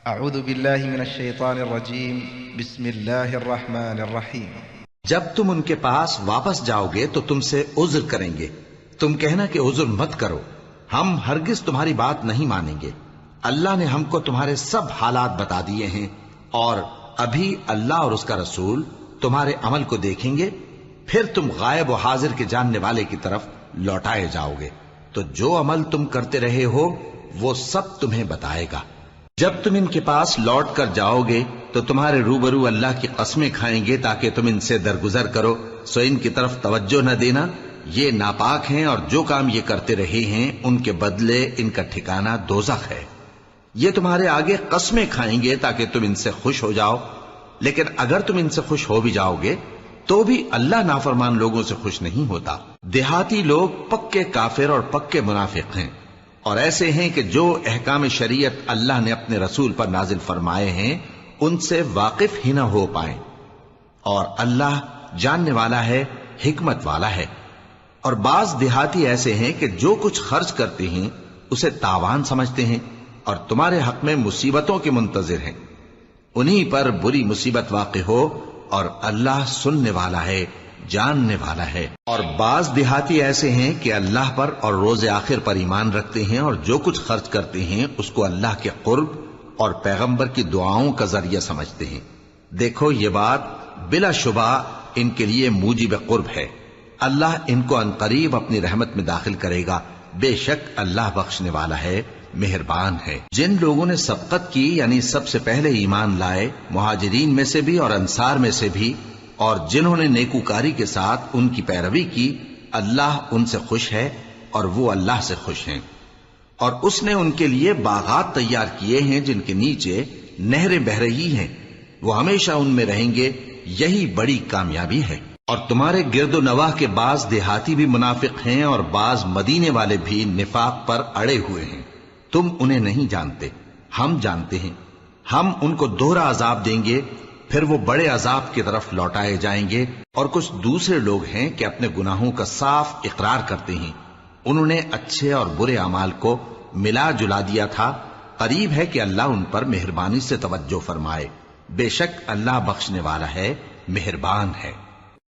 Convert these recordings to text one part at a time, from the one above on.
اعوذ باللہ من الشیطان الرجیم بسم اللہ الرحمن الرحیم۔ جب تم ان کے پاس واپس جاؤ گے تو تم سے عذر کریں گے، تم کہنا کہ عذر مت کرو، ہم ہرگز تمہاری بات نہیں مانیں گے۔ اللہ نے ہم کو تمہارے سب حالات بتا دیے ہیں، اور ابھی اللہ اور اس کا رسول تمہارے عمل کو دیکھیں گے، پھر تم غائب و حاضر کے جاننے والے کی طرف لوٹائے جاؤ گے، تو جو عمل تم کرتے رہے ہو وہ سب تمہیں بتائے گا۔ جب تم ان کے پاس لوٹ کر جاؤ گے تو تمہارے روبرو اللہ کی قسمیں کھائیں گے تاکہ تم ان سے درگزر کرو، سو ان کی طرف توجہ نہ دینا، یہ ناپاک ہیں اور جو کام یہ کرتے رہے ہیں ان کے بدلے ان کا ٹھکانہ دوزخ ہے۔ یہ تمہارے آگے قسمیں کھائیں گے تاکہ تم ان سے خوش ہو جاؤ، لیکن اگر تم ان سے خوش ہو بھی جاؤ گے تو بھی اللہ نافرمان لوگوں سے خوش نہیں ہوتا۔ دیہاتی لوگ پکے کافر اور پکے منافق ہیں، اور ایسے ہیں کہ جو احکام شریعت اللہ نے اپنے رسول پر نازل فرمائے ہیں ان سے واقف ہی نہ ہو پائیں، اور اللہ جاننے والا ہے، حکمت والا ہے۔ اور بعض دیہاتی ایسے ہیں کہ جو کچھ خرچ کرتے ہیں اسے تاوان سمجھتے ہیں اور تمہارے حق میں مصیبتوں کے منتظر ہیں، انہی پر بری مصیبت واقع ہو، اور اللہ سننے والا ہے، جاننے والا ہے۔ اور بعض دیہاتی ایسے ہیں کہ اللہ پر اور روز آخر پر ایمان رکھتے ہیں، اور جو کچھ خرچ کرتے ہیں اس کو اللہ کے قرب اور پیغمبر کی دعاؤں کا ذریعہ سمجھتے ہیں۔ دیکھو یہ بات بلا شبہ ان کے لیے موجب قرب ہے، اللہ ان کو عنقریب اپنی رحمت میں داخل کرے گا، بے شک اللہ بخشنے والا ہے، مہربان ہے۔ جن لوگوں نے سبقت کی یعنی سب سے پہلے ایمان لائے، مہاجرین میں سے بھی اور انصار میں سے بھی، اور جنہوں نے نیکوکاری کے ساتھ ان کی پیروی کی، اللہ ان سے خوش ہے اور وہ اللہ سے خوش ہیں۔ اور اس نے ان کے لیے باغات تیار کیے ہیں جن کے نیچے نہریں بہہ رہی ہیں، وہ ہمیشہ ان میں رہیں گے، یہی بڑی کامیابی ہے۔ اور تمہارے گرد و نواح کے بعض دیہاتی بھی منافق ہیں اور بعض مدینے والے بھی نفاق پر اڑے ہوئے ہیں، تم انہیں نہیں جانتے، ہم جانتے ہیں۔ ہم ان کو دوہرا عذاب دیں گے، پھر وہ بڑے عذاب کی طرف لوٹائے جائیں گے۔ اور کچھ دوسرے لوگ ہیں کہ اپنے گناہوں کا صاف اقرار کرتے ہیں، انہوں نے اچھے اور برے اعمال کو ملا جلا دیا تھا، قریب ہے کہ اللہ ان پر مہربانی سے توجہ فرمائے، بے شک اللہ بخشنے والا ہے، مہربان ہے۔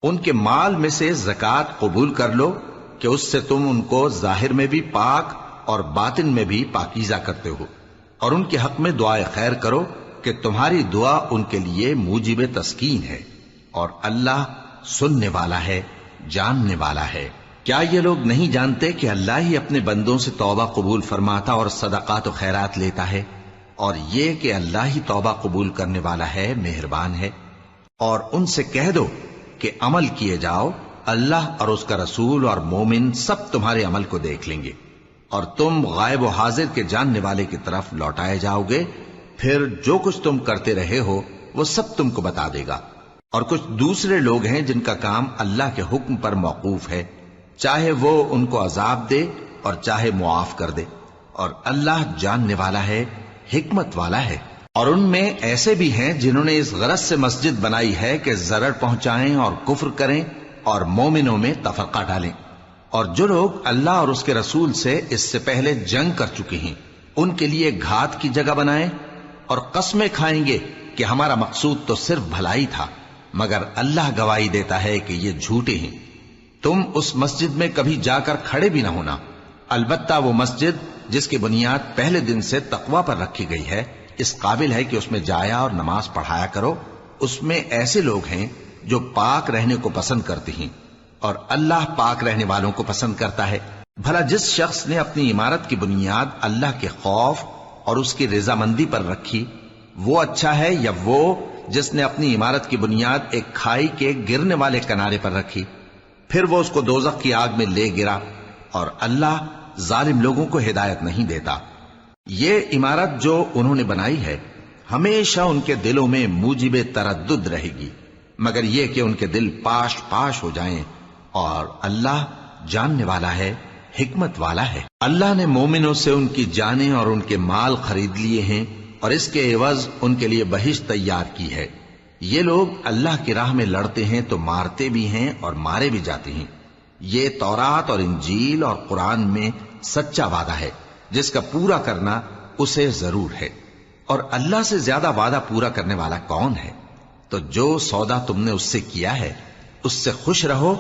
ان کے مال میں سے زکوٰۃ قبول کر لو کہ اس سے تم ان کو ظاہر میں بھی پاک اور باطن میں بھی پاکیزہ کرتے ہو، اور ان کے حق میں دعائے خیر کرو کہ تمہاری دعا ان کے لیے موجب تسکین ہے، اور اللہ سننے والا ہے، جاننے والا ہے۔ کیا یہ لوگ نہیں جانتے کہ اللہ ہی اپنے بندوں سے توبہ قبول فرماتا اور صدقات و خیرات لیتا ہے، اور یہ کہ اللہ ہی توبہ قبول کرنے والا ہے، مہربان ہے۔ اور ان سے کہہ دو کہ عمل کیے جاؤ، اللہ اور اس کا رسول اور مومن سب تمہارے عمل کو دیکھ لیں گے، اور تم غائب و حاضر کے جاننے والے کی طرف لوٹائے جاؤ گے، پھر جو کچھ تم کرتے رہے ہو وہ سب تم کو بتا دے گا۔ اور کچھ دوسرے لوگ ہیں جن کا کام اللہ کے حکم پر موقوف ہے، چاہے وہ ان کو عذاب دے اور چاہے معاف کر دے، اور اللہ جاننے والا ہے، حکمت والا ہے۔ اور ان میں ایسے بھی ہیں جنہوں نے اس غرض سے مسجد بنائی ہے کہ ضرر پہنچائیں اور کفر کریں اور مومنوں میں تفرقہ ڈالیں، اور جو لوگ اللہ اور اس کے رسول سے اس سے پہلے جنگ کر چکے ہیں ان کے لیے گھات کی جگہ بنائیں، اور قسمیں کھائیں گے کہ ہمارا مقصود تو صرف بھلائی تھا، مگر اللہ گواہی دیتا ہے کہ یہ جھوٹے ہیں۔ تم اس مسجد میں کبھی جا کر کھڑے بھی نہ ہونا، البتہ وہ مسجد جس کی بنیاد پہلے دن سے تقوی پر رکھی گئی ہے اس قابل ہے کہ اس میں جایا اور نماز پڑھایا کرو۔ اس میں ایسے لوگ ہیں جو پاک رہنے کو پسند کرتے ہیں، اور اللہ پاک رہنے والوں کو پسند کرتا ہے۔ بھلا جس شخص نے اپنی عمارت کی بنیاد اللہ کے خوف اور اس کی رضامندی پر رکھی، وہ اچھا ہے یا وہ جس نے اپنی عمارت کی بنیاد ایک کھائی کے گرنے والے کنارے پر رکھی، پھر وہ اس کو دوزخ کی آگ میں لے گرا، اور اللہ ظالم لوگوں کو ہدایت نہیں دیتا۔ یہ عمارت جو انہوں نے بنائی ہے ہمیشہ ان کے دلوں میں موجب تردد رہے گی، مگر یہ کہ ان کے دل پاش پاش ہو جائیں، اور اللہ جاننے والا ہے، حکمت والا ہے۔ اللہ نے مومنوں سے ان کی جانیں اور ان کے مال خرید لیے ہیں، اور اس کے عوض ان کے لیے بہشت تیار کی ہے۔ یہ لوگ اللہ کی راہ میں لڑتے ہیں تو مارتے بھی ہیں اور مارے بھی جاتے ہیں۔ یہ تورات اور انجیل اور قرآن میں سچا وعدہ ہے جس کا پورا کرنا اسے ضرور ہے۔ اور اللہ سے زیادہ وعدہ پورا کرنے والا کون ہے؟ تو جو سودا تم نے اس سے کیا ہے اس سے خوش رہو،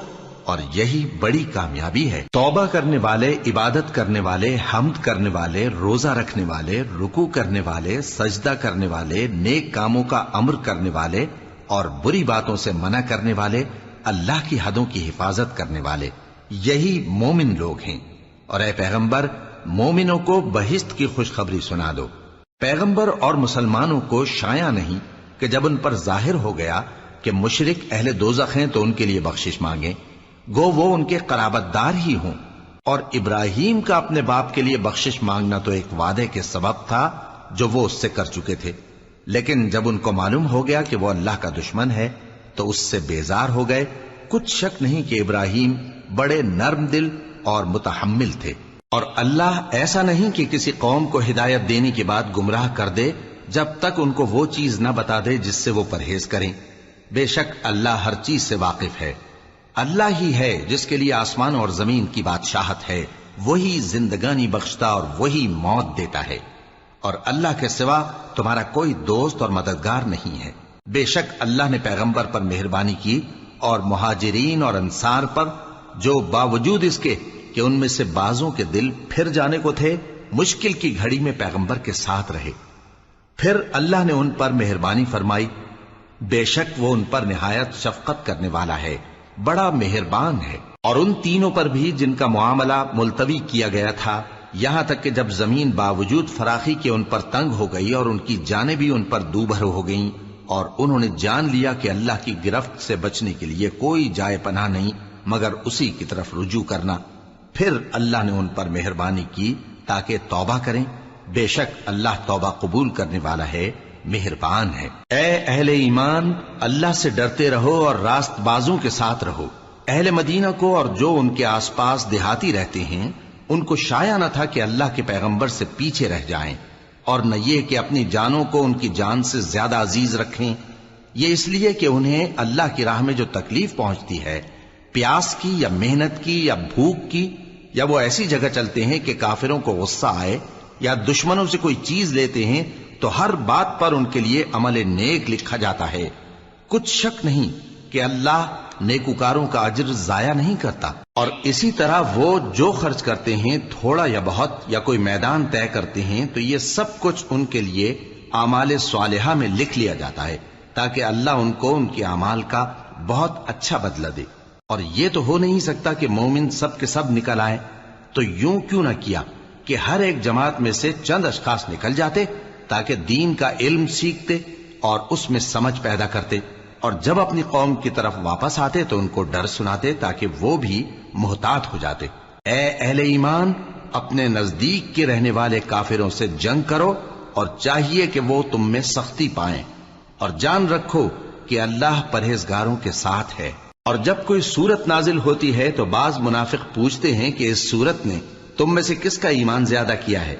اور یہی بڑی کامیابی ہے۔ توبہ کرنے والے، عبادت کرنے والے، حمد کرنے والے، روزہ رکھنے والے، رکوع کرنے والے، سجدہ کرنے والے، نیک کاموں کا امر کرنے والے اور بری باتوں سے منع کرنے والے، اللہ کی حدوں کی حفاظت کرنے والے، یہی مومن لوگ ہیں۔ اور اے پیغمبر، مومنوں کو بہشت کی خوشخبری سنا دو۔ پیغمبر اور مسلمانوں کو شایع نہیں کہ جب ان پر ظاہر ہو گیا کہ مشرک اہل دوزخ ہیں تو ان کے لیے بخشش مانگیں، گو وہ ان کے قرابت دار ہی ہوں۔ اور ابراہیم کا اپنے باپ کے لیے بخشش مانگنا تو ایک وعدے کے سبب تھا جو وہ اس سے کر چکے تھے، لیکن جب ان کو معلوم ہو گیا کہ وہ اللہ کا دشمن ہے تو اس سے بیزار ہو گئے۔ کچھ شک نہیں کہ ابراہیم بڑے نرم دل اور متحمل تھے، اور اللہ ایسا نہیں کہ کسی قوم کو ہدایت دینے کے بعد گمراہ کر دے جب تک ان کو وہ چیز نہ بتا دے جس سے وہ پرہیز کریں۔ بے شک اللہ ہر چیز سے واقف ہے۔ اللہ ہی ہے جس کے لیے آسمان اور زمین کی بادشاہت ہے، وہی زندگانی بخشتا اور وہی موت دیتا ہے، اور اللہ کے سوا تمہارا کوئی دوست اور مددگار نہیں ہے۔ بے شک اللہ نے پیغمبر پر مہربانی کی اور مہاجرین اور انصار پر، جو باوجود اس کے کہ ان میں سے بعضوں کے دل پھر جانے کو تھے، مشکل کی گھڑی میں پیغمبر کے ساتھ رہے۔ پھر اللہ نے ان پر مہربانی فرمائی، بے شک وہ ان پر نہایت شفقت کرنے والا ہے، بڑا مہربان ہے۔ اور ان تینوں پر بھی جن کا معاملہ ملتوی کیا گیا تھا، یہاں تک کہ جب زمین باوجود فراخی کے ان پر تنگ ہو گئی اور ان کی جانیں بھی ان پر دوبھر ہو گئیں، اور انہوں نے جان لیا کہ اللہ کی گرفت سے بچنے کے لیے کوئی جائے پناہ نہیں مگر اسی کی طرف رجوع کرنا، پھر اللہ نے ان پر مہربانی کی تاکہ توبہ کریں۔ بے شک اللہ توبہ قبول کرنے والا ہے، مہربان ہے۔ اے اہل ایمان، اللہ سے ڈرتے رہو اور راست بازوں کے ساتھ رہو۔ اہل مدینہ کو اور جو ان کے آس پاس دیہاتی رہتے ہیں ان کو شایع نہ تھا کہ اللہ کے پیغمبر سے پیچھے رہ جائیں، اور نہ یہ کہ اپنی جانوں کو ان کی جان سے زیادہ عزیز رکھیں، یہ اس لیے کہ انہیں اللہ کی راہ میں جو تکلیف پہنچتی ہے، پیاس کی یا محنت کی یا بھوک کی، یا وہ ایسی جگہ چلتے ہیں کہ کافروں کو غصہ آئے یا دشمنوں سے کوئی چیز لیتے ہیں، تو ہر بات پر ان کے لیے عمل نیک لکھا جاتا ہے۔ کچھ شک نہیں کہ اللہ نیکوکاروں کا اجر ضائع نہیں کرتا۔ اور اسی طرح وہ جو خرچ کرتے ہیں، تھوڑا یا بہت یا کوئی میدان طے کرتے ہیں، تو یہ سب کچھ ان کے لیے اعمال صالحہ میں لکھ لیا جاتا ہے، تاکہ اللہ ان کو ان کے اعمال کا بہت اچھا بدلہ دے۔ اور یہ تو ہو نہیں سکتا کہ مومن سب کے سب نکل آئے، تو یوں کیوں نہ کیا کہ ہر ایک جماعت میں سے چند اشخاص نکل جاتے تاکہ دین کا علم سیکھتے اور اس میں سمجھ پیدا کرتے، اور جب اپنی قوم کی طرف واپس آتے تو ان کو ڈر سناتے تاکہ وہ بھی محتاط ہو جاتے۔ اے اہل ایمان، اپنے نزدیک کے رہنے والے کافروں سے جنگ کرو، اور چاہیے کہ وہ تم میں سختی پائیں، اور جان رکھو کہ اللہ پرہیزگاروں کے ساتھ ہے۔ اور جب کوئی سورت نازل ہوتی ہے تو بعض منافق پوچھتے ہیں کہ اس سورت نے تم میں سے کس کا ایمان زیادہ کیا ہے؟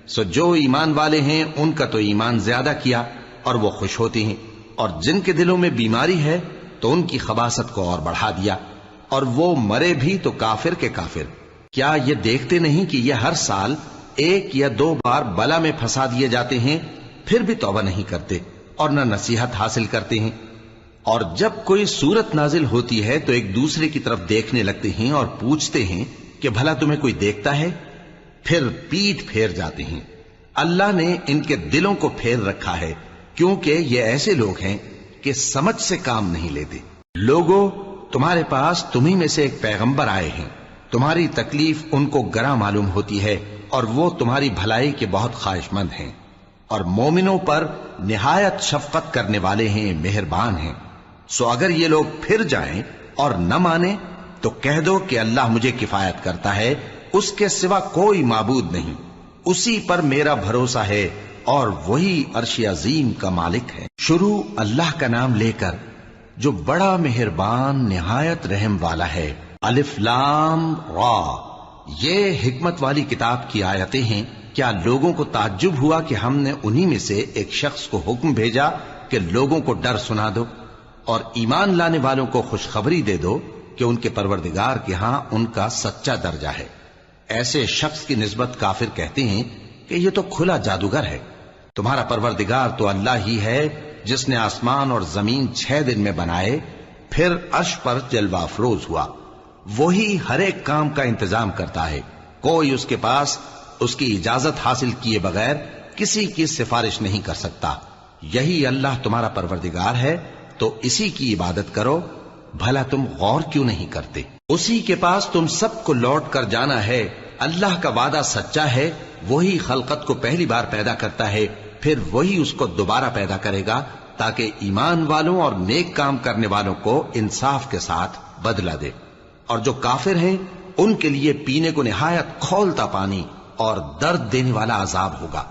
سو جو ایمان والے ہیں ان کا تو ایمان زیادہ کیا اور وہ خوش ہوتے ہیں، اور جن کے دلوں میں بیماری ہے تو ان کی خباثت کو اور بڑھا دیا، اور وہ مرے بھی تو کافر کے کافر۔ کیا یہ دیکھتے نہیں کہ یہ ہر سال 1 یا 2 بار بلا میں پھنسا دیے جاتے ہیں، پھر بھی توبہ نہیں کرتے اور نہ نصیحت حاصل کرتے ہیں؟ اور جب کوئی سورت نازل ہوتی ہے تو ایک دوسرے کی طرف دیکھنے لگتے ہیں اور پوچھتے ہیں کہ بھلا تمہیں کوئی دیکھتا ہے؟ پھر پیٹھ پھیر جاتے ہیں۔ اللہ نے ان کے دلوں کو پھیر رکھا ہے، کیونکہ یہ ایسے لوگ ہیں کہ سمجھ سے کام نہیں لیتے۔ لوگوں، تمہارے پاس تمہیں میں سے ایک پیغمبر آئے ہیں، تمہاری تکلیف ان کو گراں معلوم ہوتی ہے اور وہ تمہاری بھلائی کے بہت خواہش مند ہیں، اور مومنوں پر نہایت شفقت کرنے والے ہیں، مہربان ہیں۔ سو اگر یہ لوگ پھر جائیں اور نہ مانیں تو کہہ دو کہ اللہ مجھے کفایت کرتا ہے، اس کے سوا کوئی معبود نہیں، اسی پر میرا بھروسہ ہے اور وہی عرش عظیم کا مالک ہے۔ شروع اللہ کا نام لے کر جو بڑا مہربان نہایت رحم والا ہے۔ الف لام را، یہ حکمت والی کتاب کی آیتیں ہیں۔ کیا لوگوں کو تعجب ہوا کہ ہم نے انہی میں سے ایک شخص کو حکم بھیجا کہ لوگوں کو ڈر سنا دو اور ایمان لانے والوں کو خوشخبری دے دو کہ ان کے پروردگار کے ہاں ان کا سچا درجہ ہے۔ ایسے شخص کی نسبت کافر کہتے ہیں کہ یہ تو کھلا جادوگر ہے۔ تمہارا پروردگار تو اللہ ہی ہے جس نے آسمان اور زمین 6 دن میں بنائے، پھر عرش پر جلوہ افروز ہوا۔ وہی ہر ایک کام کا انتظام کرتا ہے، کوئی اس کے پاس اس کی اجازت حاصل کیے بغیر کسی کی سفارش نہیں کر سکتا۔ یہی اللہ تمہارا پروردگار ہے، تو اسی کی عبادت کرو، بھلا تم غور کیوں نہیں کرتے؟ اسی کے پاس تم سب کو لوٹ کر جانا ہے۔ اللہ کا وعدہ سچا ہے، وہی خلقت کو پہلی بار پیدا کرتا ہے، پھر وہی اس کو دوبارہ پیدا کرے گا تاکہ ایمان والوں اور نیک کام کرنے والوں کو انصاف کے ساتھ بدلہ دے، اور جو کافر ہیں ان کے لیے پینے کو نہایت کھولتا پانی اور درد دینے والا عذاب ہوگا،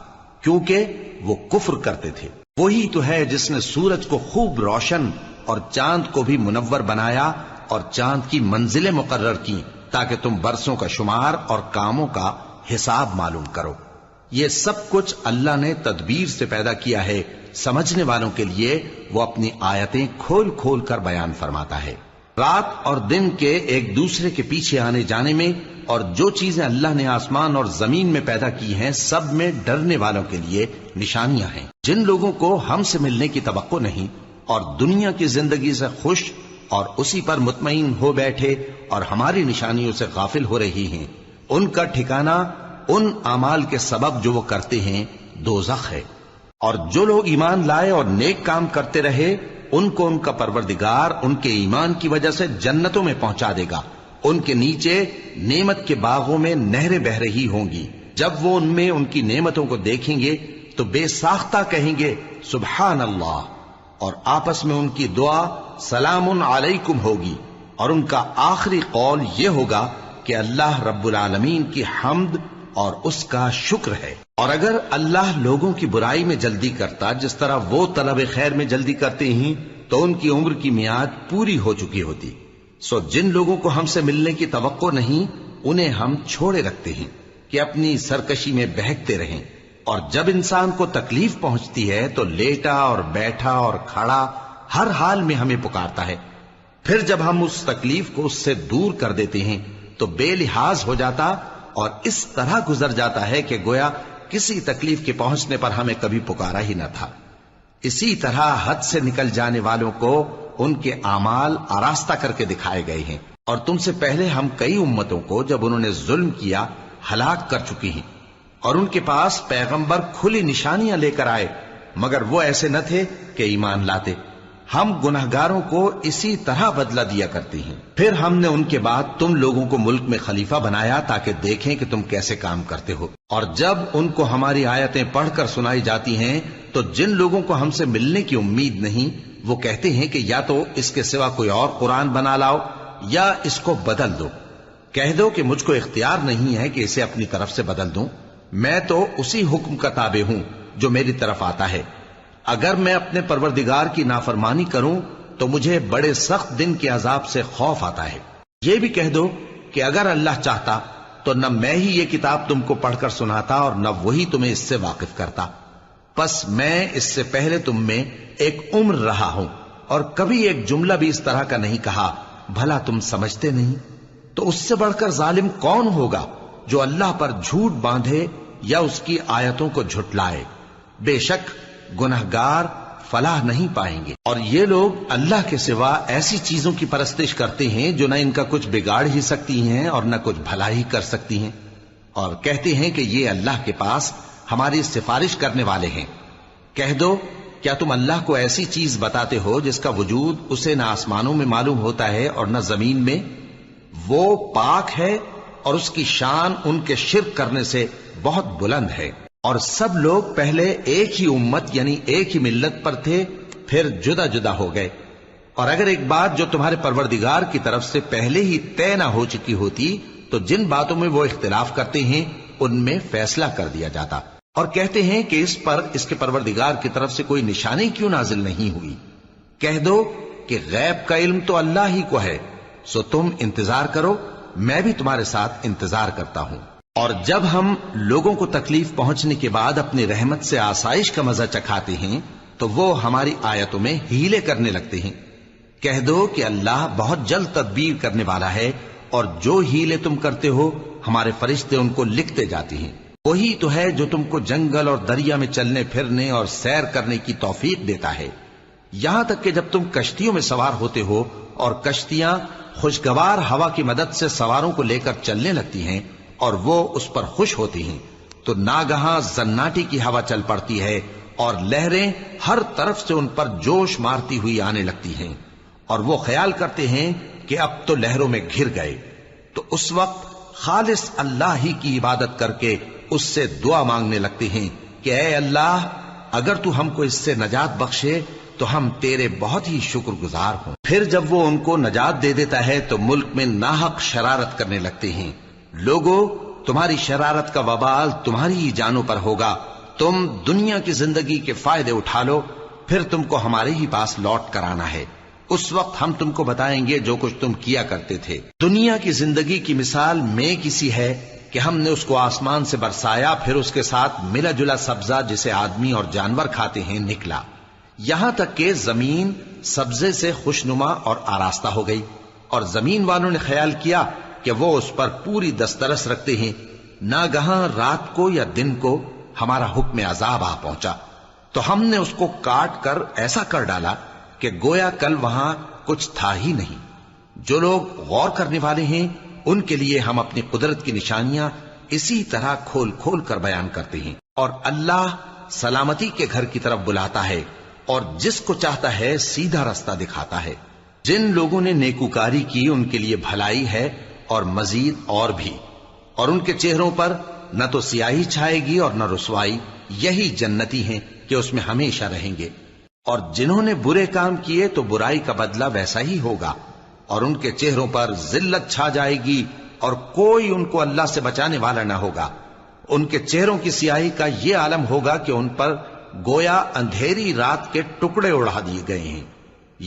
کیونکہ وہ کفر کرتے تھے۔ وہی تو ہے جس نے سورج کو خوب روشن اور چاند کو بھی منور بنایا اور چاند کی منزلیں مقرر کی تاکہ تم برسوں کا شمار اور کاموں کا حساب معلوم کرو۔ یہ سب کچھ اللہ نے تدبیر سے پیدا کیا ہے، سمجھنے والوں کے لیے وہ اپنی آیتیں کھول کھول کر بیان فرماتا ہے۔ رات اور دن کے ایک دوسرے کے پیچھے آنے جانے میں اور جو چیزیں اللہ نے آسمان اور زمین میں پیدا کی ہیں سب میں ڈرنے والوں کے لیے نشانیاں ہیں۔ جن لوگوں کو ہم سے ملنے کی توقع نہیں اور دنیا کی زندگی سے خوش اور اسی پر مطمئن ہو بیٹھے اور ہماری نشانیوں سے غافل ہو رہی ہیں، ان کا ٹھکانہ ان اعمال کے سبب جو وہ کرتے ہیں دوزخ ہے۔ اور جو لوگ ایمان لائے اور نیک کام کرتے رہے ان کو ان کا پروردگار ان کے ایمان کی وجہ سے جنتوں میں پہنچا دے گا، ان کے نیچے نعمت کے باغوں میں نہریں بہہ رہی ہوں گی۔ جب وہ ان میں ان کی نعمتوں کو دیکھیں گے تو بے ساختہ کہیں گے سبحان اللہ، اور آپس میں ان کی دعا سلام علیکم ہوگی، اور ان کا آخری قول یہ ہوگا کہ اللہ رب العالمین کی حمد اور اس کا شکر ہے۔ اور اگر اللہ لوگوں کی برائی میں جلدی کرتا جس طرح وہ طلب خیر میں جلدی کرتے ہیں تو ان کی عمر کی میعاد پوری ہو چکی ہوتی۔ سو جن لوگوں کو ہم سے ملنے کی توقع نہیں انہیں ہم چھوڑے رکھتے ہیں کہ اپنی سرکشی میں بہکتے رہیں، اور جب انسان کو تکلیف پہنچتی ہے تو لیٹا اور بیٹھا اور کھڑا ہر حال میں ہمیں پکارتا ہے، پھر جب ہم اس تکلیف کو اس سے دور کر دیتے ہیں تو بے لحاظ ہو جاتا اور اس طرح گزر جاتا ہے کہ گویا کسی تکلیف کے پہنچنے پر ہمیں کبھی پکارا ہی نہ تھا۔ اسی طرح حد سے نکل جانے والوں کو ان کے اعمال آراستہ کر کے دکھائے گئے ہیں، اور تم سے پہلے ہم کئی امتوں کو جب انہوں نے ظلم کیا ہلاک کر چکی ہیں، اور ان کے پاس پیغمبر کھلی نشانیاں لے کر آئے مگر وہ ایسے نہ تھے کہ ایمان لاتے۔ ہم گنہگاروں کو اسی طرح بدلہ دیا کرتے ہیں۔ پھر ہم نے ان کے بعد تم لوگوں کو ملک میں خلیفہ بنایا تاکہ دیکھیں کہ تم کیسے کام کرتے ہو، اور جب ان کو ہماری آیتیں پڑھ کر سنائی جاتی ہیں تو جن لوگوں کو ہم سے ملنے کی امید نہیں وہ کہتے ہیں کہ یا تو اس کے سوا کوئی اور قرآن بنا لاؤ یا اس کو بدل دو۔ کہہ دو کہ مجھ کو اختیار نہیں ہے کہ اسے اپنی طرف سے بدل دوں، میں تو اسی حکم کا تابع ہوں جو میری طرف آتا ہے۔ اگر میں اپنے پروردگار کی نافرمانی کروں تو مجھے بڑے سخت دن کے عذاب سے خوف آتا ہے۔ یہ بھی کہہ دو کہ اگر اللہ چاہتا تو نہ میں ہی یہ کتاب تم کو پڑھ کر سناتا اور نہ وہی تمہیں اس سے واقف کرتا، پس میں اس سے پہلے تم میں ایک عمر رہا ہوں اور کبھی ایک جملہ بھی اس طرح کا نہیں کہا، بھلا تم سمجھتے نہیں؟ تو اس سے بڑھ کر ظالم کون ہوگا جو اللہ پر جھوٹ باندھے یا اس کی آیتوں کو جھٹلائے؟ بے شک گنہگار فلاح نہیں پائیں گے۔ اور یہ لوگ اللہ کے سوا ایسی چیزوں کی پرستش کرتے ہیں جو نہ ان کا کچھ بگاڑ ہی سکتی ہیں اور نہ کچھ بھلا ہی کر سکتی ہیں، اور کہتے ہیں کہ یہ اللہ کے پاس ہماری سفارش کرنے والے ہیں۔ کہہ دو کیا تم اللہ کو ایسی چیز بتاتے ہو جس کا وجود اسے نہ آسمانوں میں معلوم ہوتا ہے اور نہ زمین میں؟ وہ پاک ہے اور اس کی شان ان کے شرک کرنے سے بہت بلند ہے۔ اور سب لوگ پہلے ایک ہی امت یعنی ایک ہی ملت پر تھے، پھر جدا جدا ہو گئے، اور اگر ایک بات جو تمہارے پروردگار کی طرف سے پہلے ہی طے نہ ہو چکی ہوتی تو جن باتوں میں وہ اختلاف کرتے ہیں ان میں فیصلہ کر دیا جاتا۔ اور کہتے ہیں کہ اس پر اس کے پروردگار کی طرف سے کوئی نشانی کیوں نازل نہیں ہوئی؟ کہہ دو کہ غیب کا علم تو اللہ ہی کو ہے، سو تم انتظار کرو، میں بھی تمہارے ساتھ انتظار کرتا ہوں۔ اور جب ہم لوگوں کو تکلیف پہنچنے کے بعد اپنی رحمت سے آسائش کا مزہ چکھاتے ہیں تو وہ ہماری آیتوں میں ہیلے کرنے لگتے ہیں۔ کہہ دو کہ اللہ بہت جلد تدبیر کرنے والا ہے، اور جو ہیلے تم کرتے ہو ہمارے فرشتے ان کو لکھتے جاتے ہیں۔ وہی تو ہے جو تم کو جنگل اور دریا میں چلنے پھرنے اور سیر کرنے کی توفیق دیتا ہے، یہاں تک کہ جب تم کشتیوں میں سوار ہوتے ہو اور کشتیاں خوشگوار ہوا کی مدد سے سواروں کو لے کر چلنے لگتی ہیں اور وہ اس پر خوش ہوتی ہیں، تو ناگہاں زناٹی کی ہوا چل پڑتی ہے اور لہریں ہر طرف سے ان پر جوش مارتی ہوئی آنے لگتی ہیں، اور وہ خیال کرتے ہیں کہ اب تو لہروں میں گھر گئے، تو اس وقت خالص اللہ ہی کی عبادت کر کے اس سے دعا مانگنے لگتے ہیں کہ اے اللہ، اگر تو ہم کو اس سے نجات بخشے تو ہم تیرے بہت ہی شکر گزار ہوں۔ پھر جب وہ ان کو نجات دے دیتا ہے تو ملک میں ناحق شرارت کرنے لگتے ہیں۔ لوگو، تمہاری شرارت کا وبال تمہاری ہی جانوں پر ہوگا، تم دنیا کی زندگی کے فائدے اٹھا لو، پھر تم کو ہمارے ہی پاس لوٹ کر آنا ہے، اس وقت ہم تم کو بتائیں گے جو کچھ تم کیا کرتے تھے۔ دنیا کی زندگی کی مثال میں کسی ہے کہ ہم نے اس کو آسمان سے برسایا، پھر اس کے ساتھ ملا جلا سبزہ جسے آدمی اور جانور کھاتے ہیں نکلا، یہاں تک کہ زمین سبزے سے خوشنما اور آراستہ ہو گئی، اور زمین والوں نے خیال کیا کہ وہ اس پر پوری دسترس رکھتے ہیں، ناگہاں رات کو یا دن کو ہمارا حکم عذاب آ پہنچا تو ہم نے اس کو کاٹ کر ایسا کر ڈالا کہ گویا کل وہاں کچھ تھا ہی نہیں۔ جو لوگ غور کرنے والے ہیں ان کے لیے ہم اپنی قدرت کی نشانیاں اسی طرح کھول کھول کر بیان کرتے ہیں، اور اللہ سلامتی کے گھر کی طرف بلاتا ہے اور جس کو چاہتا ہے سیدھا رستہ دکھاتا ہے۔ جن لوگوں نے نیکوکاری کی ان کے لیے بھلائی ہے اور مزید اور بھی، اور ان کے چہروں پر نہ تو سیاہی چھائے گی اور نہ رسوائی، یہی جنتی ہیں کہ اس میں ہمیشہ رہیں گے۔ اور جنہوں نے برے کام کیے تو برائی کا بدلہ ویسا ہی ہوگا، اور ان کے چہروں پر ذلت چھا جائے گی اور کوئی ان کو اللہ سے بچانے والا نہ ہوگا۔ ان کے چہروں کی سیاہی کا یہ عالم ہوگا کہ ان پر گویا اندھیری رات کے ٹکڑے اڑا دیے گئے ہیں،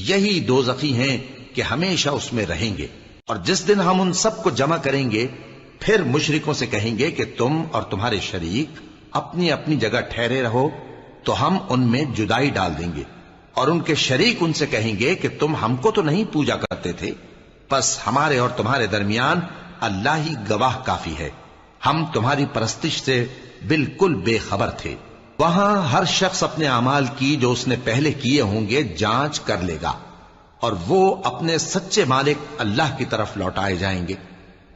یہی دوزخی ہیں کہ ہمیشہ اس میں رہیں گے۔ اور جس دن ہم ان سب کو جمع کریں گے پھر مشرکوں سے کہیں گے کہ تم اور تمہارے شریک اپنی اپنی جگہ ٹھہرے رہو، تو ہم ان میں جدائی ڈال دیں گے، اور ان کے شریک ان سے کہیں گے کہ تم ہم کو تو نہیں پوجا کرتے تھے، بس ہمارے اور تمہارے درمیان اللہ ہی گواہ کافی ہے، ہم تمہاری پرستش سے بالکل بے خبر تھے۔ وہاں ہر شخص اپنے اعمال کی جو اس نے پہلے کیے ہوں گے جانچ کر لے گا، اور وہ اپنے سچے مالک اللہ کی طرف لوٹائے جائیں گے،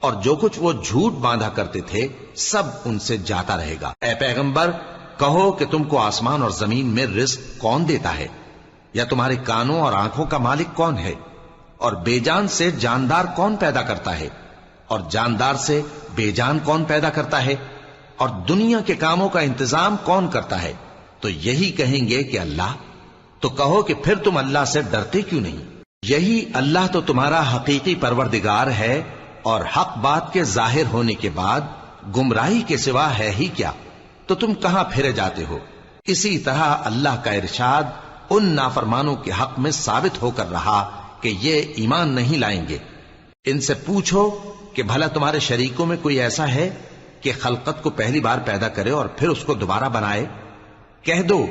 اور جو کچھ وہ جھوٹ باندھا کرتے تھے سب ان سے جاتا رہے گا۔ اے پیغمبر، کہو کہ تم کو آسمان اور زمین میں رزق کون دیتا ہے، یا تمہارے کانوں اور آنکھوں کا مالک کون ہے، اور بے جان سے جاندار کون پیدا کرتا ہے، اور جاندار سے بے جان کون پیدا کرتا ہے، اور دنیا کے کاموں کا انتظام کون کرتا ہے؟ تو یہی کہیں گے کہ اللہ۔ تو کہو کہ پھر تم اللہ سے ڈرتے کیوں نہیں؟ یہی اللہ تو تمہارا حقیقی پروردگار ہے، اور حق بات کے ظاہر ہونے کے بعد گمراہی کے سوا ہے ہی کیا، تو تم کہاں پھرے جاتے ہو؟ اسی طرح اللہ کا ارشاد ان نافرمانوں کے حق میں ثابت ہو کر رہا کہ یہ ایمان نہیں لائیں گے۔ ان سے پوچھو کہ بھلا تمہارے شریکوں میں کوئی ایسا ہے کہ خلقت کو پہلی بار پیدا کرے اور پھر اس کو دوبارہ بنائے؟ کہہ دو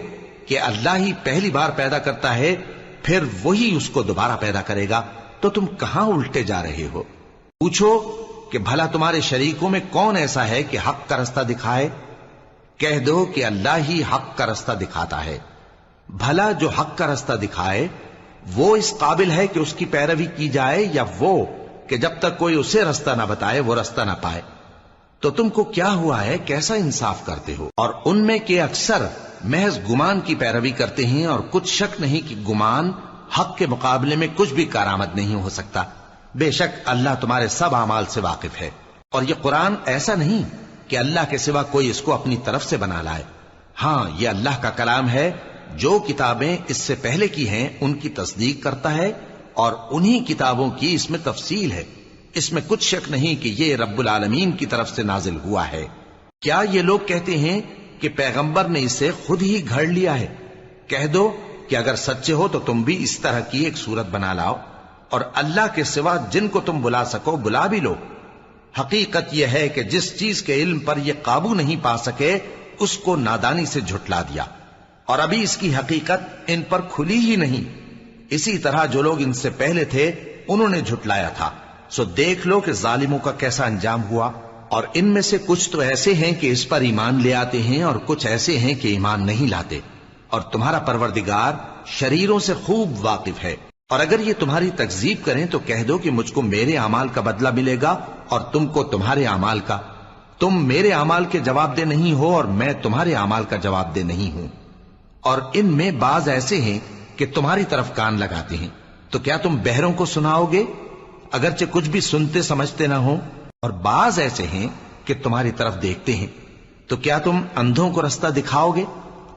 کہ اللہ ہی پہلی بار پیدا کرتا ہے، پھر وہی اس کو دوبارہ پیدا کرے گا، تو تم کہاں الٹے جا رہے ہو؟ پوچھو کہ بھلا تمہارے شریکوں میں کون ایسا ہے کہ حق کا رستہ دکھائے؟ کہہ دو کہ اللہ ہی حق کا رستہ دکھاتا ہے۔ بھلا جو حق کا رستہ دکھائے وہ اس قابل ہے کہ اس کی پیروی کی جائے، یا وہ کہ جب تک کوئی اسے رستہ نہ بتائے وہ رستہ نہ پائے؟ تو تم کو کیا ہوا ہے، کیسا انصاف کرتے ہو؟ اور ان میں کے اکثر محض گمان کی پیروی کرتے ہیں، اور کچھ شک نہیں کہ گمان حق کے مقابلے میں کچھ بھی کارآمد نہیں ہو سکتا۔ بے شک اللہ تمہارے سب اعمال سے واقف ہے، اور یہ قرآن ایسا نہیں کہ اللہ کے سوا کوئی اس کو اپنی طرف سے بنا لائے۔ ہاں، یہ اللہ کا کلام ہے، جو کتابیں اس سے پہلے کی ہیں ان کی تصدیق کرتا ہے، اور انہی کتابوں کی اس میں تفصیل ہے، اس میں کچھ شک نہیں کہ یہ رب العالمین کی طرف سے نازل ہوا ہے۔ کیا یہ لوگ کہتے ہیں کہ پیغمبر نے اسے خود ہی گھڑ لیا ہے؟ کہہ دو کہ اگر سچے ہو تو تم بھی اس طرح کی ایک صورت بنا لاؤ، اور اللہ کے سوا جن کو تم بلا سکو بلا بھی لو۔ حقیقت یہ ہے کہ جس چیز کے علم پر یہ قابو نہیں پا سکے اس کو نادانی سے جھٹلا دیا، اور ابھی اس کی حقیقت ان پر کھلی ہی نہیں۔ اسی طرح جو لوگ ان سے پہلے تھے انہوں نے جھٹلایا تھا، سو دیکھ لو کہ ظالموں کا کیسا انجام ہوا۔ اور ان میں سے کچھ تو ایسے ہیں کہ اس پر ایمان لے آتے ہیں اور کچھ ایسے ہیں کہ ایمان نہیں لاتے، اور تمہارا پروردگار شریروں سے خوب واقف ہے۔ اور اگر یہ تمہاری تکذیب کریں تو کہہ دو کہ مجھ کو میرے اعمال کا بدلہ ملے گا اور تم کو تمہارے اعمال کا۔ تم میرے اعمال کے جواب دہ نہیں ہو اور میں تمہارے اعمال کا جواب دہ نہیں ہوں۔ اور ان میں بعض ایسے ہیں کہ تمہاری طرف کان لگاتے ہیں، تو کیا تم بہروں کو سناؤ گے اگرچہ کچھ بھی سنتے سمجھتے نہ ہو؟ اور بعض ایسے ہیں کہ تمہاری طرف دیکھتے ہیں، تو کیا تم اندھوں کو رستہ دکھاؤ گے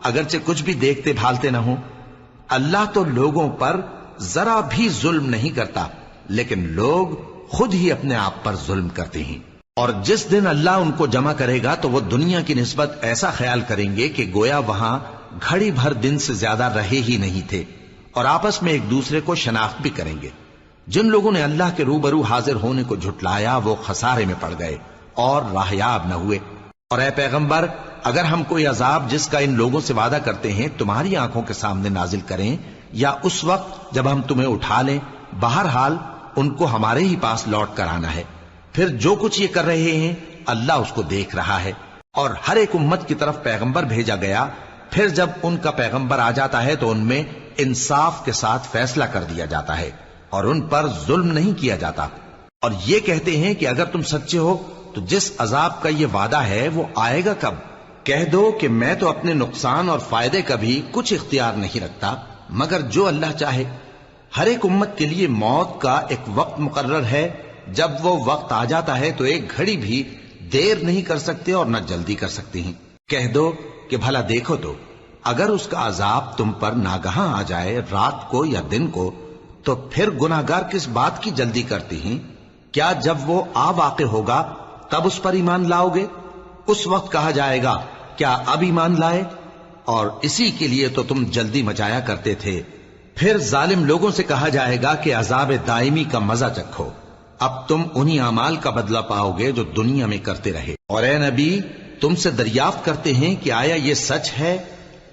اگرچہ کچھ بھی دیکھتے بھالتے نہ ہو؟ اللہ تو لوگوں پر ذرا بھی ظلم نہیں کرتا، لیکن لوگ خود ہی اپنے آپ پر ظلم کرتے ہیں۔ اور جس دن اللہ ان کو جمع کرے گا تو وہ دنیا کی نسبت ایسا خیال کریں گے کہ گویا وہاں گھڑی بھر دن سے زیادہ رہے ہی نہیں تھے، اور آپس میں ایک دوسرے کو شناخت بھی کریں گے۔ جن لوگوں نے اللہ کے روبرو حاضر ہونے کو جھٹلایا وہ خسارے میں پڑ گئے اور راہیاب نہ ہوئے۔ اور اے پیغمبر، اگر ہم کوئی عذاب جس کا ان لوگوں سے وعدہ کرتے ہیں تمہاری آنکھوں کے سامنے نازل کریں یا اس وقت جب ہم تمہیں اٹھا لیں، بہرحال ان کو ہمارے ہی پاس لوٹ کر آنا ہے۔ پھر جو کچھ یہ کر رہے ہیں اللہ اس کو دیکھ رہا ہے۔ اور ہر ایک امت کی طرف پیغمبر بھیجا گیا، پھر جب ان کا پیغمبر آ جاتا ہے تو ان میں انصاف کے ساتھ فیصلہ کر دیا جاتا ہے اور ان پر ظلم نہیں کیا جاتا۔ اور یہ کہتے ہیں کہ اگر تم سچے ہو تو جس عذاب کا یہ وعدہ ہے وہ آئے گا کب؟ کہہ دو کہ میں تو اپنے نقصان اور فائدے کا بھی کچھ اختیار نہیں رکھتا مگر جو اللہ چاہے۔ ہر ایک امت کے لیے موت کا ایک وقت مقرر ہے، جب وہ وقت آ جاتا ہے تو ایک گھڑی بھی دیر نہیں کر سکتے اور نہ جلدی کر سکتے ہیں۔ کہہ دو کہ بھلا دیکھو تو اگر اس کا عذاب تم پر ناگہاں آ جائے رات کو یا دن کو تو پھر گناہگار کس بات کی جلدی کرتے ہیں؟ کیا جب وہ آ واقع ہوگا تب اس پر ایمان لاؤ گے؟ اس وقت کہا جائے گا کیا اب ایمان لائے؟ اور اسی کے لیے تو تم جلدی مچایا کرتے تھے۔ پھر ظالم لوگوں سے کہا جائے گا کہ عذاب دائمی کا مزہ چکھو، اب تم انہی اعمال کا بدلہ پاؤ گے جو دنیا میں کرتے رہے۔ اور اے نبی، تم سے دریافت کرتے ہیں کہ آیا یہ سچ ہے؟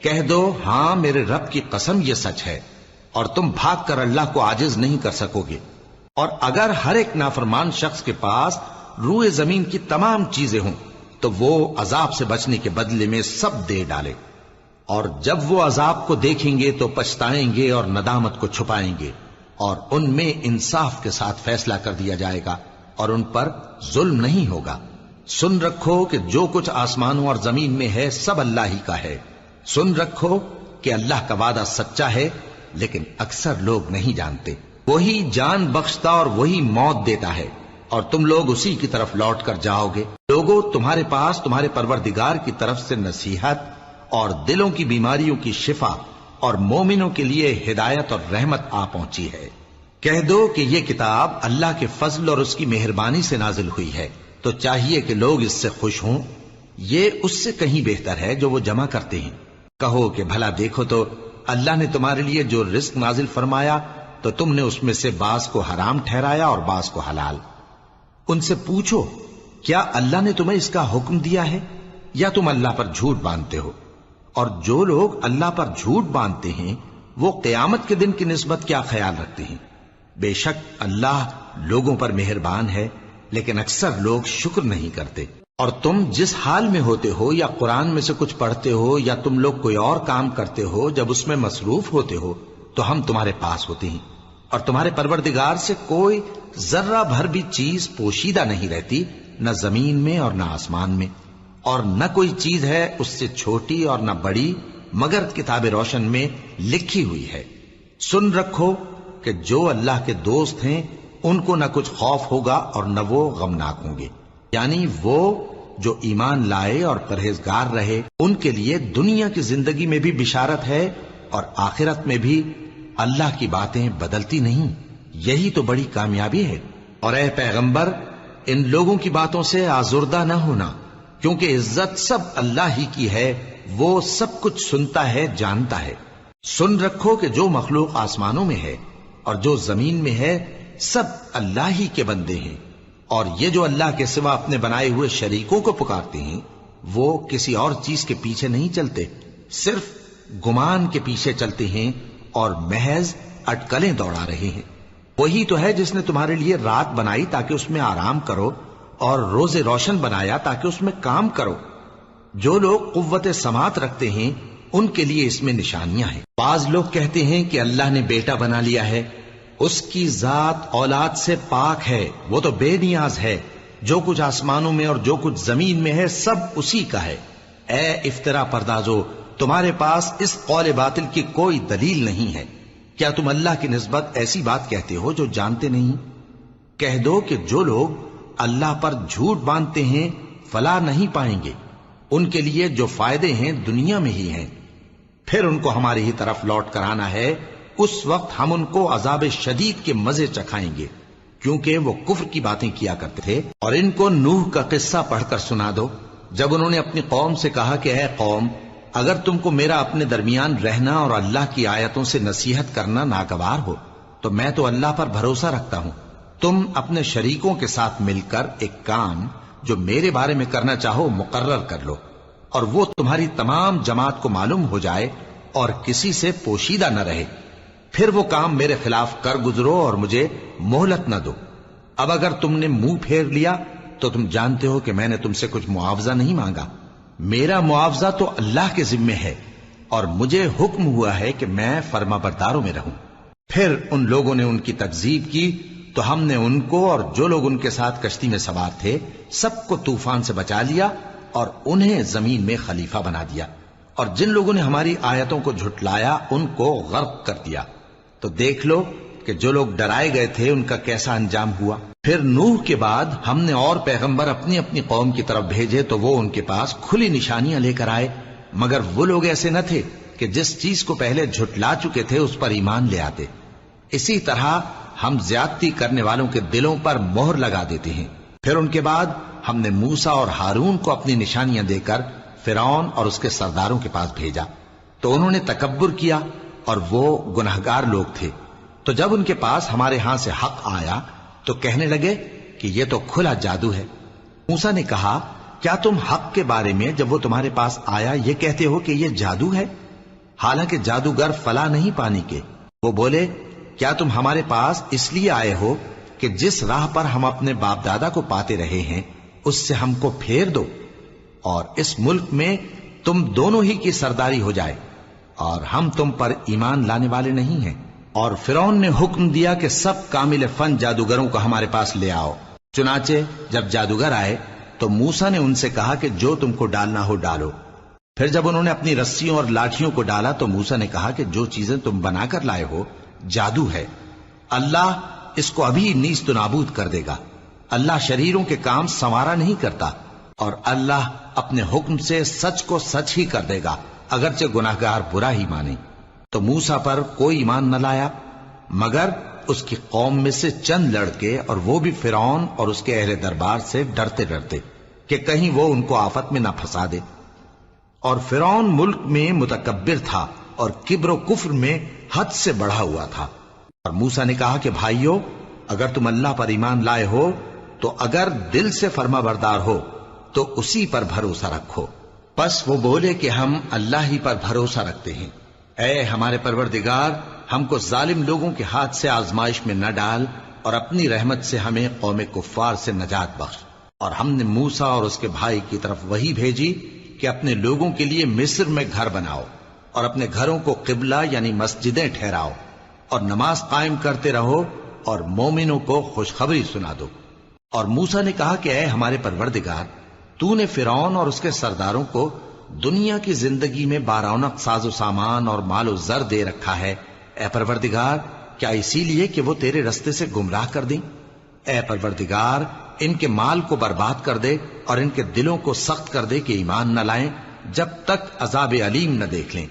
کہہ دو ہاں میرے رب کی قسم یہ سچ ہے، اور تم بھاگ کر اللہ کو عاجز نہیں کر سکو گے۔ اور اگر ہر ایک نافرمان شخص کے پاس روئے زمین کی تمام چیزیں ہوں تو وہ عذاب سے بچنے کے بدلے میں سب دے ڈالے، اور جب وہ عذاب کو دیکھیں گے تو پچھتائیں گے اور ندامت کو چھپائیں گے، اور ان میں انصاف کے ساتھ فیصلہ کر دیا جائے گا اور ان پر ظلم نہیں ہوگا۔ سن رکھو کہ جو کچھ آسمانوں اور زمین میں ہے سب اللہ ہی کا ہے۔ سن رکھو کہ اللہ کا وعدہ سچا ہے، لیکن اکثر لوگ نہیں جانتے۔ وہی جان بخشتا اور وہی موت دیتا ہے، اور تم لوگ اسی کی طرف لوٹ کر جاؤ گے۔ لوگوں، تمہارے پاس تمہارے پروردگار کی طرف سے نصیحت اور دلوں کی بیماریوں کی شفا اور مومنوں کے لیے ہدایت اور رحمت آ پہنچی ہے۔ کہہ دو کہ یہ کتاب اللہ کے فضل اور اس کی مہربانی سے نازل ہوئی ہے، تو چاہیے کہ لوگ اس سے خوش ہوں۔ یہ اس سے کہیں بہتر ہے جو وہ جمع کرتے ہیں۔ کہو کہ بھلا دیکھو تو اللہ نے تمہارے لیے جو رزق نازل فرمایا تو تم نے اس میں سے بعض کو حرام ٹھہرایا اور بعض کو حلال۔ ان سے پوچھو کیا اللہ نے تمہیں اس کا حکم دیا ہے یا تم اللہ پر جھوٹ باندھتے ہو؟ اور جو لوگ اللہ پر جھوٹ باندھتے ہیں وہ قیامت کے دن کی نسبت کیا خیال رکھتے ہیں؟ بے شک اللہ لوگوں پر مہربان ہے، لیکن اکثر لوگ شکر نہیں کرتے۔ اور تم جس حال میں ہوتے ہو یا قرآن میں سے کچھ پڑھتے ہو یا تم لوگ کوئی اور کام کرتے ہو، جب اس میں مصروف ہوتے ہو تو ہم تمہارے پاس ہوتے ہیں، اور تمہارے پروردگار سے کوئی ذرہ بھر بھی چیز پوشیدہ نہیں رہتی، نہ زمین میں اور نہ آسمان میں، اور نہ کوئی چیز ہے اس سے چھوٹی اور نہ بڑی مگر کتاب روشن میں لکھی ہوئی ہے۔ سن رکھو کہ جو اللہ کے دوست ہیں ان کو نہ کچھ خوف ہوگا اور نہ وہ غمناک ہوں گے، یعنی وہ جو ایمان لائے اور پرہیزگار رہے ان کے لیے دنیا کی زندگی میں بھی بشارت ہے اور آخرت میں بھی اللہ کی باتیں بدلتی نہیں۔ یہی تو بڑی کامیابی ہے۔ اور اے پیغمبر، ان لوگوں کی باتوں سے آزردہ نہ ہونا، کیونکہ عزت سب اللہ ہی کی ہے، وہ سب کچھ سنتا ہے، جانتا ہے۔ سن رکھو کہ جو مخلوق آسمانوں میں ہے اور جو زمین میں ہے سب اللہ ہی کے بندے ہیں، اور یہ جو اللہ کے سوا اپنے بنائے ہوئے شریکوں کو پکارتے ہیں وہ کسی اور چیز کے پیچھے نہیں چلتے، صرف گمان کے پیچھے چلتے ہیں اور محض اٹکلیں دوڑا رہے ہیں۔ وہی تو ہے جس نے تمہارے لیے رات بنائی تاکہ اس میں آرام کرو اور روزے روشن بنایا تاکہ اس میں کام کرو۔ جو لوگ قوت سماعت رکھتے ہیں ان کے لیے اس میں نشانیاں ہیں۔ بعض لوگ کہتے ہیں کہ اللہ نے بیٹا بنا لیا ہے، اس کی ذات اولاد سے پاک ہے، وہ تو بے نیاز ہے، جو کچھ آسمانوں میں اور جو کچھ زمین میں ہے سب اسی کا ہے۔ اے افطرا پردازو، تمہارے پاس اس قول باطل کی کوئی دلیل نہیں ہے۔ کیا تم اللہ کی نسبت ایسی بات کہتے ہو جو جانتے نہیں؟ کہہ دو کہ جو لوگ اللہ پر جھوٹ باندھتے ہیں فلاح نہیں پائیں گے، ان کے لیے جو فائدے ہیں دنیا میں ہی ہیں، پھر ان کو ہماری ہی طرف لوٹ کر آنا ہے، اس وقت ہم ان کو عذاب شدید کے مزے چکھائیں گے، کیونکہ وہ کفر کی باتیں کیا کرتے تھے۔ اور ان کو نوح کا قصہ پڑھ کر سنا دو، جب انہوں نے اپنی قوم سے کہا کہ اے قوم، اگر تم کو میرا اپنے درمیان رہنا اور اللہ کی آیتوں سے نصیحت کرنا ناگوار ہو تو میں تو اللہ پر بھروسہ رکھتا ہوں، تم اپنے شریکوں کے ساتھ مل کر ایک کام جو میرے بارے میں کرنا چاہو مقرر کر لو، اور وہ تمہاری تمام جماعت کو معلوم ہو جائے اور کسی سے پوشیدہ نہ رہے، پھر وہ کام میرے خلاف کر گزرو اور مجھے مہلت نہ دو۔ اب اگر تم نے منہ پھیر لیا تو تم جانتے ہو کہ میں نے تم سے کچھ معاوضہ نہیں مانگا، میرا معاوضہ تو اللہ کے ذمے ہے، اور مجھے حکم ہوا ہے کہ میں فرما برداروں میں رہوں۔ پھر ان لوگوں نے ان کی تکذیب کی تو ہم نے ان کو اور جو لوگ ان کے ساتھ کشتی میں سوار تھے سب کو طوفان سے بچا لیا اور انہیں زمین میں خلیفہ بنا دیا، اور جن لوگوں نے ہماری آیتوں کو جھٹلایا ان کو غرق کر دیا۔ تو دیکھ لو کہ جو لوگ ڈرائے گئے تھے ان کا کیسا انجام ہوا۔ پھر نوح کے بعد ہم نے اور پیغمبر اپنی اپنی قوم کی طرف بھیجے تو وہ ان کے پاس کھلی نشانیاں لے کر آئے، مگر وہ لوگ ایسے نہ تھے کہ جس چیز کو پہلے جھٹلا چکے تھے اس پر ایمان لے آتے۔ اسی طرح ہم زیادتی کرنے والوں کے دلوں پر مہر لگا دیتے ہیں۔ پھر ان کے بعد ہم نے موسیٰ اور ہارون کو اپنی نشانیاں دے کر فرعون اور اس کے سرداروں کے پاس بھیجا، تو انہوں نے تکبر کیا اور وہ گناہگار لوگ تھے۔ تو جب ان کے پاس ہمارے ہاں سے حق آیا تو کہنے لگے کہ یہ تو کھلا جادو ہے۔ موسیٰ نے کہا، کیا تم حق کے بارے میں جب وہ تمہارے پاس آیا یہ کہتے ہو کہ یہ جادو ہے، حالانکہ جادوگر فلاح نہیں پانے کے؟ وہ بولے، کیا تم ہمارے پاس اس لیے آئے ہو کہ جس راہ پر ہم اپنے باپ دادا کو پاتے رہے ہیں اس سے ہم کو پھیر دو، اور اس ملک میں تم دونوں ہی کی سرداری ہو جائے، اور ہم تم پر ایمان لانے والے نہیں ہیں؟ اور فرعون نے حکم دیا کہ سب کامل فن جادوگروں کو ہمارے پاس لے آؤ۔ چنانچہ جب جادوگر آئے تو موسیٰ نے ان سے کہا کہ جو تم کو ڈالنا ہو ڈالو۔ پھر جب انہوں نے اپنی رسیوں اور لاٹھیوں کو ڈالا تو موسیٰ نے کہا کہ جو چیزیں تم بنا کر لائے ہو جادو ہے، اللہ اس کو ابھی نیست و نابود کر دے گا۔ اللہ شریروں کے کام سنوارا نہیں کرتا، اور اللہ اپنے حکم سے سچ کو سچ ہی کر دے گا اگرچہ گناہگار برا ہی مانے۔ تو موسیٰ پر کوئی ایمان نہ لایا مگر اس کی قوم میں سے چند لڑکے، اور وہ بھی فرعون اور اس کے اہل دربار سے ڈرتے ڈرتے کہ کہیں وہ ان کو آفت میں نہ پھنسا دے۔ اور فرعون ملک میں متکبر تھا اور کبر و کفر میں حد سے بڑھا ہوا تھا۔ اور موسیٰ نے کہا کہ بھائیو، اگر تم اللہ پر ایمان لائے ہو تو اگر دل سے فرما بردار ہو تو اسی پر بھروسہ رکھو۔ پس وہ بولے کہ ہم اللہ ہی پر بھروسہ رکھتے ہیں۔ اے ہمارے پروردگار، ہم کو ظالم لوگوں کے ہاتھ سے آزمائش میں نہ ڈال، اور اپنی رحمت سے ہمیں قوم کفار سے نجات بخش۔ اور ہم نے موسیٰ اور اس کے بھائی کی طرف وحی بھیجی کہ اپنے لوگوں کے لیے مصر میں گھر بناؤ، اور اپنے گھروں کو قبلہ یعنی مسجدیں ٹھہراؤ، اور نماز قائم کرتے رہو، اور مومنوں کو خوشخبری سنا دو۔ اور موسیٰ نے کہا کہ اے ہمارے پروردگار، تو نے فرعون اور اس کے سرداروں کو دنیا کی زندگی میں بارونق ساز و سامان اور مال و زر دے رکھا ہے، اے پروردگار کیا اسی لیے کہ وہ تیرے رستے سے گمراہ کر دیں؟ اے پروردگار ان کے مال کو برباد کر دے اور ان کے دلوں کو سخت کر دے کہ ایمان نہ لائیں جب تک عذاب علیم نہ دیکھ لیں۔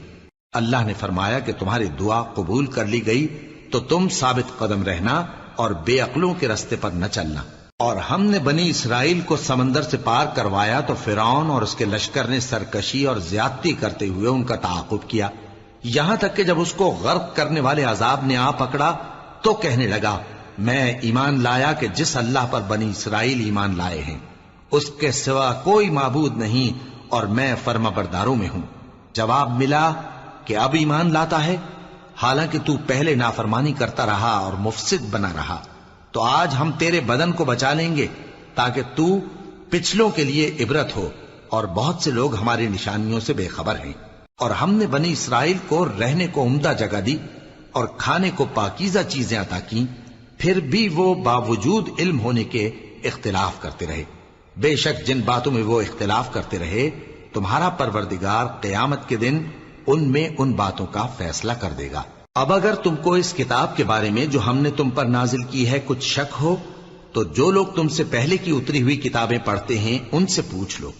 اللہ نے فرمایا کہ تمہاری دعا قبول کر لی گئی تو تم ثابت قدم رہنا اور بے عقلوں کے رستے پر نہ چلنا۔ اور ہم نے بنی اسرائیل کو سمندر سے پار کروایا تو فرعون اور اس کے لشکر نے سرکشی اور زیادتی کرتے ہوئے ان کا تعاقب کیا، یہاں تک کہ جب اس کو غرق کرنے والے عذاب نے آ پکڑا تو کہنے لگا، میں ایمان لایا کہ جس اللہ پر بنی اسرائیل ایمان لائے ہیں اس کے سوا کوئی معبود نہیں، اور میں فرما برداروں میں ہوں۔ جواب ملا کہ اب ایمان لاتا ہے، حالانکہ تو پہلے نافرمانی کرتا رہا اور مفسد بنا رہا، تو آج ہم تیرے بدن کو بچا لیں گے تاکہ تو پچھلوں کے لیے عبرت ہو، اور بہت سے لوگ ہماری نشانیوں سے بے خبر ہیں۔ اور ہم نے بنی اسرائیل کو رہنے کو عمدہ جگہ دی اور کھانے کو پاکیزہ چیزیں عطا کی، پھر بھی وہ باوجود علم ہونے کے اختلاف کرتے رہے۔ بے شک جن باتوں میں وہ اختلاف کرتے رہے، تمہارا پروردگار قیامت کے دن ان میں ان باتوں کا فیصلہ کر دے گا۔ اب اگر تم کو اس کتاب کے بارے میں جو ہم نے تم پر نازل کی ہے کچھ شک ہو، تو جو لوگ تم سے پہلے کی اتری ہوئی کتابیں پڑھتے ہیں ان سے پوچھ لو۔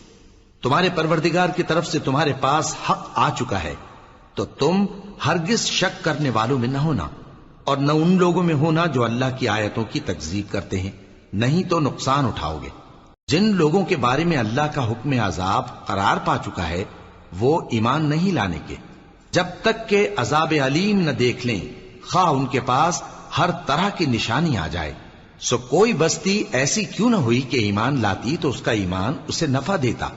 تمہارے پروردگار کی طرف سے تمہارے پاس حق آ چکا ہے، تو تم ہرگز شک کرنے والوں میں نہ ہونا، اور نہ ان لوگوں میں ہونا جو اللہ کی آیتوں کی تکذیب کرتے ہیں، نہیں تو نقصان اٹھاؤ گے۔ جن لوگوں کے بارے میں اللہ کا حکم عذاب قرار پا چکا ہے، وہ ایمان نہیں لانے کے جب تک کہ عذاب علیم نہ دیکھ لیں، خواہ ان کے پاس ہر طرح کی نشانی آ جائے۔ سو کوئی بستی ایسی کیوں نہ ہوئی کہ ایمان لاتی تو اس کا ایمان اسے نفع دیتا۔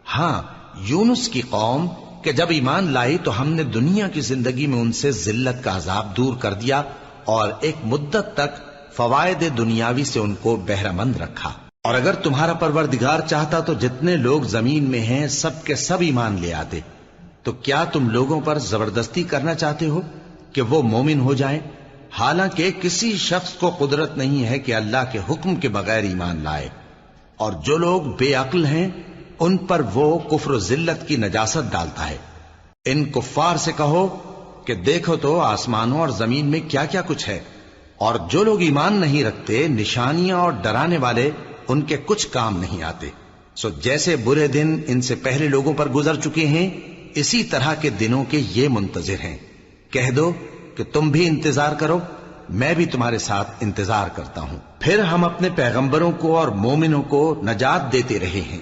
ہاں، یونس کی قوم کہ جب ایمان لائی تو ہم نے دنیا کی زندگی میں ان سے ذلت کا عذاب دور کر دیا اور ایک مدت تک فوائد دنیاوی سے ان کو بہرہ مند رکھا۔ اور اگر تمہارا پروردگار چاہتا تو جتنے لوگ زمین میں ہیں سب کے سب ایمان لے آتے۔ تو کیا تم لوگوں پر زبردستی کرنا چاہتے ہو کہ وہ مومن ہو جائیں؟ حالانکہ کسی شخص کو قدرت نہیں ہے کہ اللہ کے حکم کے بغیر ایمان لائے، اور جو لوگ بے عقل ہیں ان پر وہ کفر و ذلت کی نجاست ڈالتا ہے۔ ان کفار سے کہو کہ دیکھو تو آسمانوں اور زمین میں کیا کیا کچھ ہے، اور جو لوگ ایمان نہیں رکھتے نشانیاں اور ڈرانے والے ان کے کچھ کام نہیں آتے۔ سو جیسے برے دن ان سے پہلے لوگوں پر گزر چکے ہیں، اسی طرح کے دنوں کے یہ منتظر ہیں۔ کہہ دو کہ تم بھی انتظار کرو، میں بھی تمہارے ساتھ انتظار کرتا ہوں۔ پھر ہم اپنے پیغمبروں کو اور مومنوں کو نجات دیتے رہے ہیں،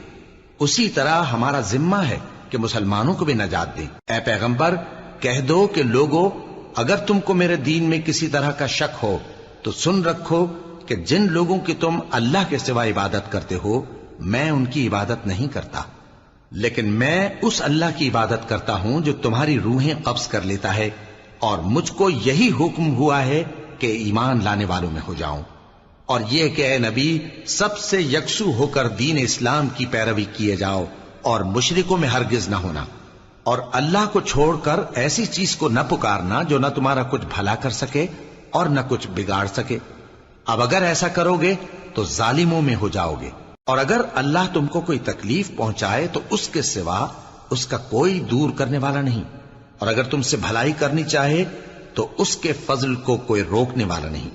اسی طرح ہمارا ذمہ ہے کہ مسلمانوں کو بھی نجات دیں۔ اے پیغمبر، کہہ دو کہ لوگو، اگر تم کو میرے دین میں کسی طرح کا شک ہو تو سن رکھو کہ جن لوگوں کی تم اللہ کے سوا عبادت کرتے ہو، میں ان کی عبادت نہیں کرتا، لیکن میں اس اللہ کی عبادت کرتا ہوں جو تمہاری روحیں قبض کر لیتا ہے، اور مجھ کو یہی حکم ہوا ہے کہ ایمان لانے والوں میں ہو جاؤں، اور یہ کہ اے نبی سب سے یکسو ہو کر دین اسلام کی پیروی کیے جاؤ اور مشرکوں میں ہرگز نہ ہونا، اور اللہ کو چھوڑ کر ایسی چیز کو نہ پکارنا جو نہ تمہارا کچھ بھلا کر سکے اور نہ کچھ بگاڑ سکے۔ اب اگر ایسا کرو گے تو ظالموں میں ہو جاؤ گے، اور اگر اللہ تم کو کوئی تکلیف پہنچائے تو اس کے سوا اس کا کوئی دور کرنے والا نہیں، اور اگر تم سے بھلائی کرنی چاہے تو اس کے فضل کو کوئی روکنے والا نہیں۔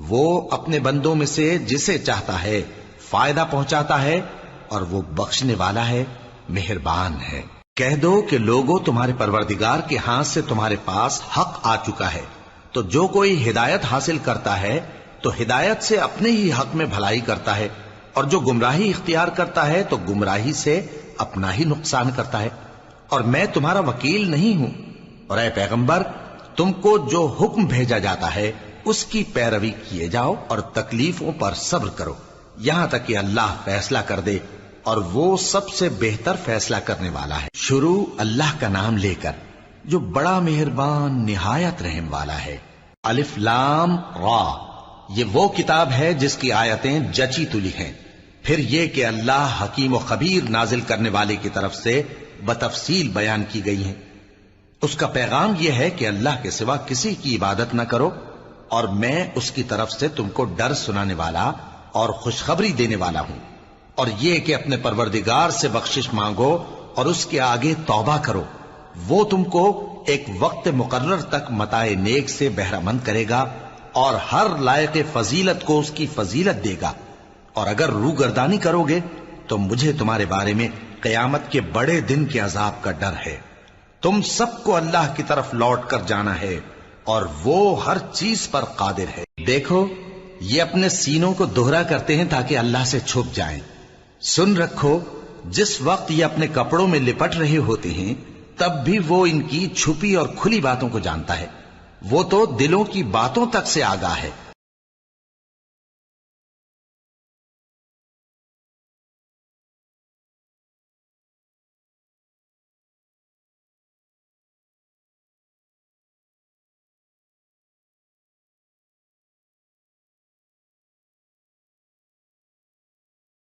وہ اپنے بندوں میں سے جسے چاہتا ہے فائدہ پہنچاتا ہے، اور وہ بخشنے والا ہے، مہربان ہے۔ کہہ دو کہ لوگوں، تمہارے پروردگار کے ہاتھ سے تمہارے پاس حق آ چکا ہے، تو جو کوئی ہدایت حاصل کرتا ہے تو ہدایت سے اپنے ہی حق میں بھلائی کرتا ہے، اور جو گمراہی اختیار کرتا ہے تو گمراہی سے اپنا ہی نقصان کرتا ہے، اور میں تمہارا وکیل نہیں ہوں۔ اور اے پیغمبر، تم کو جو حکم بھیجا جاتا ہے اس کی پیروی کیے جاؤ اور تکلیفوں پر صبر کرو، یہاں تک کہ اللہ فیصلہ کر دے، اور وہ سب سے بہتر فیصلہ کرنے والا ہے۔ شروع اللہ کا نام لے کر جو بڑا مہربان نہایت رحم والا ہے۔ الف لام را، یہ وہ کتاب ہے جس کی آیتیں جچی تلی ہیں۔ پھر یہ کہ اللہ حکیم و خبیر نازل کرنے والے کی طرف سے بتفصیل بیان کی گئی ہیں۔ اس کا پیغام یہ ہے کہ اللہ کے سوا کسی کی عبادت نہ کرو، اور میں اس کی طرف سے تم کو ڈر سنانے والا اور خوشخبری دینے والا ہوں، اور یہ کہ اپنے پروردگار سے بخشش مانگو اور اس کے آگے توبہ کرو، وہ تم کو ایک وقت مقرر تک متاع نیک سے بہرہ مند کرے گا، اور ہر لائق فضیلت کو اس کی فضیلت دے گا۔ اور اگر روگردانی کرو گے تو مجھے تمہارے بارے میں قیامت کے بڑے دن کے عذاب کا ڈر ہے۔ تم سب کو اللہ کی طرف لوٹ کر جانا ہے، اور وہ ہر چیز پر قادر ہے۔ دیکھو، یہ اپنے سینوں کو دوہرا کرتے ہیں تاکہ اللہ سے چھپ جائیں۔ سن رکھو، جس وقت یہ اپنے کپڑوں میں لپٹ رہے ہوتے ہیں تب بھی وہ ان کی چھپی اور کھلی باتوں کو جانتا ہے۔ وہ تو دلوں کی باتوں تک سے آگاہ ہے۔